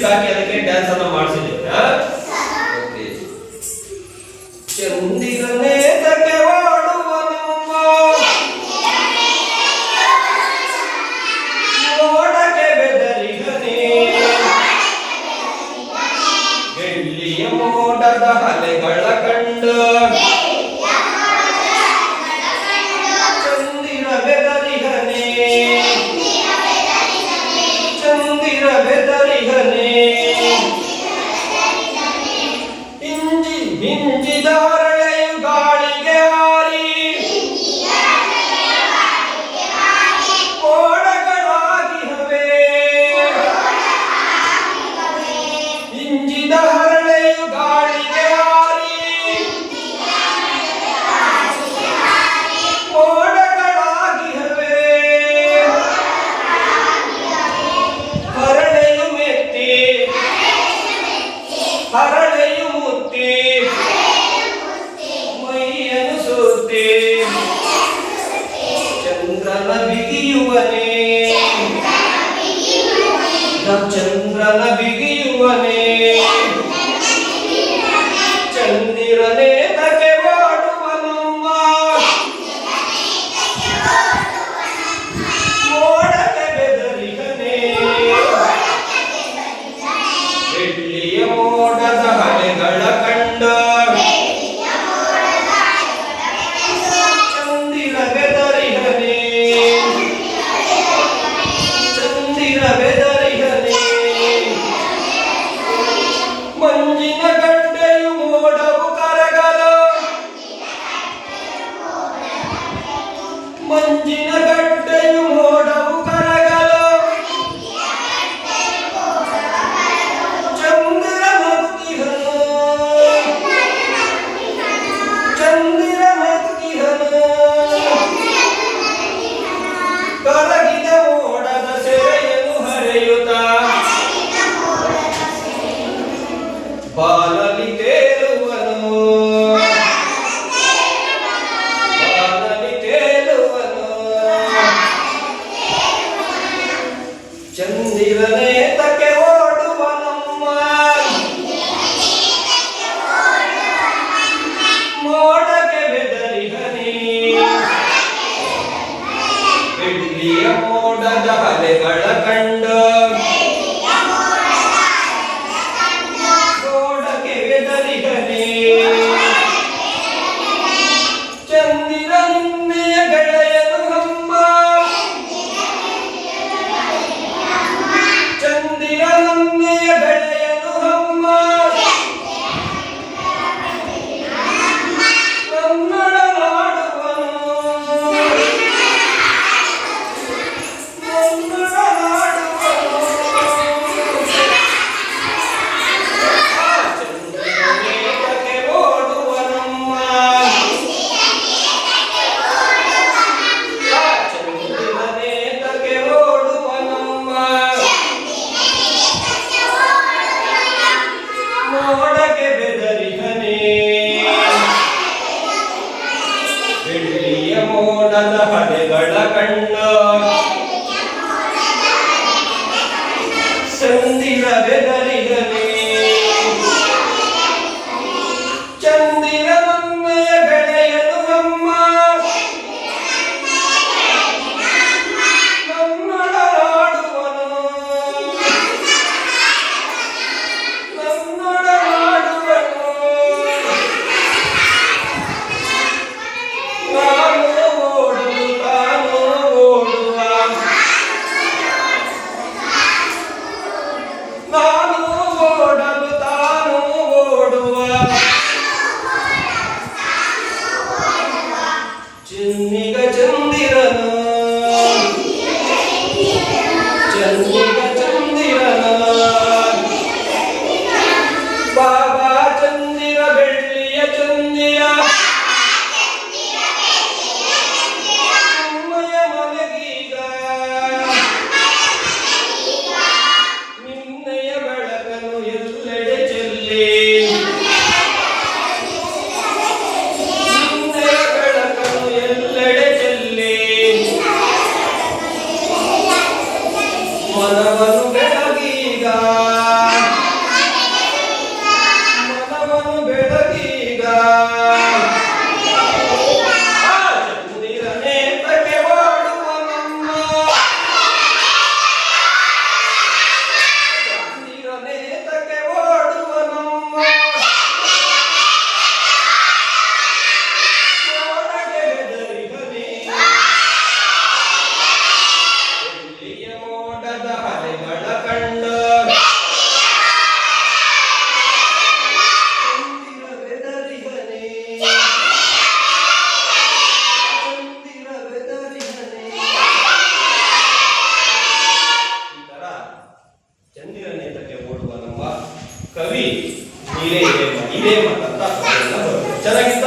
Music ಹಾಕಿ ಅದಕ್ಕೆ dance ಅನ್ನ ಮಾಡಿಸಿದ್ದೇವೆ. ಚಂದಿರನೇ ತಕ್ಕೆ ಓಡುವ ನಮ್ಮ ಮೋಡಕ್ಕೆ ಬೆದರಿಗನೇ ಬೆಳ್ಳಿಯ ಮೋಡದ ಅಲೆಗಳ ಕಂಡು ಚಂದಿರ ಬೆದರಿಗನೇ ಚಂದಿರ ಬೆದರಿಗನೇ ಹಿಂಜಿದ ಹರಳೆಯು ಗಾಳಿಗೆ ಹಾರಿ ಮೋಡಗಳಾಗಿಹವೆ ಹಿಂಜಿದ ಹರಳೆಯು ಗಾಳಿಗೆ ಹಾರಿ ಮೋಡಗಳಾಗಿಹವೆ ಹರಳೆಯು ಮೆತ್ತಿ ಹರಳೆಯು ಮುತ್ತಿ ಮೈಯನ್ನು ಸೋತೆ ಚಂದ್ರನ ಬಿಗಿಯುವನೇ ಚಂದ್ರನ ಬಿಗಿಯುವನೇ ಚಂದಿರನೇ ತಕೆ ಮಾಡುವ ನಮ್ಮ ಮೋಡಕ್ಕೆ ಬೆದರಿಗನೇ ಬೆಳ್ಳಿಯ ಮೋಡದ ಅಲೆಗಳ ಕಂಡ ಚಂದಿರ ಬೆದರಿಗನೇ ಚಂದಿರ ಬೆದರಿಗನೇ ಮಂಜಿನ ಗಡ್ಡೆಯು ಮೋಡವು ಕರಗಲು ಮಂಜಿನ ಗಡ್ಡೆಯು ಮೋಡವು ಕರಗಲು ಚಂದಿರ ನಗುತ್ತಿಹನು ಚಂದಿರ ನಗುತ್ತಿಹನು ಕರಗಿದ ಮೋಡದ ಸೆರೆಯನ್ನು ಹರೆಯುತ್ತ ಬಾಲಲಿ ತೇಲುವನು ಬಾಲಲಿ ತೇಲುವನು ಚಂದಿರನೇ ತಕ್ಕೆ ಓಡುವ ನಮ್ಮ ಮೋಡಕ್ಕೆ ಬೆದರಿಗನೇ ಬೆಳ್ಳಿಯ ಮೋಡದ ಅಲೆಗಳ ಕಂಡ ಮೋಡಕ್ಕೆ ಬೆದರಿಗನೇ ಚಂದಿರ ನಿನ್ನೆಯ ಗೆಳೆಯನು ಹಮ್ಮ ಚಂದಿರ ನಿನ್ನೆಯ ಗೆಳೆಯನು ಹಮ್ಮ ಕನ್ನಡ ನಾಡುವನು ಕನ್ನಡ ನಾಡುವನು ಚಂದಿರನೇ ತಕೆ ಓಡುವ ನಮ್ಮ ಚಂದಿರನೇ ತಕೆ ಓಡುವ ನಮ್ಮ ಮೋಡಕ್ಕೆ ಬೆದರಿಗನೇ ಬೆಳ್ಳಿಯ ಮೋಡದ ಅಲೆಗಳ ಕಂಡ ಚಂದಿರ ಬೆದರಿಗನೇ ಚಂದಿರ ನನ್ನಯ ಗೆಳೆಯನು ಅಮ್ಮ ಕನ್ನಡ ನಾಡುವನು ಕನ್ನಡ ನಾಡುವನು ನಾನು ಓಡಲು ತಾನು ಓಡುವ ನಾನು ಓಡಲು ತಾನು ಓಡುವ ಚಿನ್ನಿಗ ಚಂದಿರನು ಚನ್ನಿಗ ಚಂದಿರನು ಬಾಬಾ ಚಂದಿರ ಬೆಳ್ಳಿಯ ಚಂದಿರ ನಿಮ್ಮಯ ಮನೆಗೀಗ ನಿನ್ನಯ ಬೆಳಕನು ಎಲ್ಲೆಡೆ ಚೆಲ್ಲಿ ನಿನ್ನಯ ಬೆಳಕನು ಎಲ್ಲೆಡೆ ಚೆಲ್ಲಿ ಮನವನ್ನು ಬೆಳಗೀಗ ಆ ಚಂದಿರ ನೇತ್ರಕ್ಕೆ ಓಡುವ ನಮ್ಮ ಚಂದಿರ ನೇತ್ರಕ್ಕೆ ಓಡುವ ನಮ್ಮ ಮೋಡಗೆ ಬೆದರಿಗನೆ ಬೆಳ್ಳಿಯ ಮೋಡದ ಅಲೆಗಳ ಕಂಡ ಚಂದಿರ ಬೆದರಿಗನೆ ಚಂದಿರ ಬೆದರಿಗನೆ ಈ ತರ ಚಂದಿರ ನೇತ್ರಕ್ಕೆ ಓಡುವ ನಮ್ಮ ಕವಿ ಇದೇ ಮಾತಂತ ಚೆನ್ನಾಗಿತ್ತ.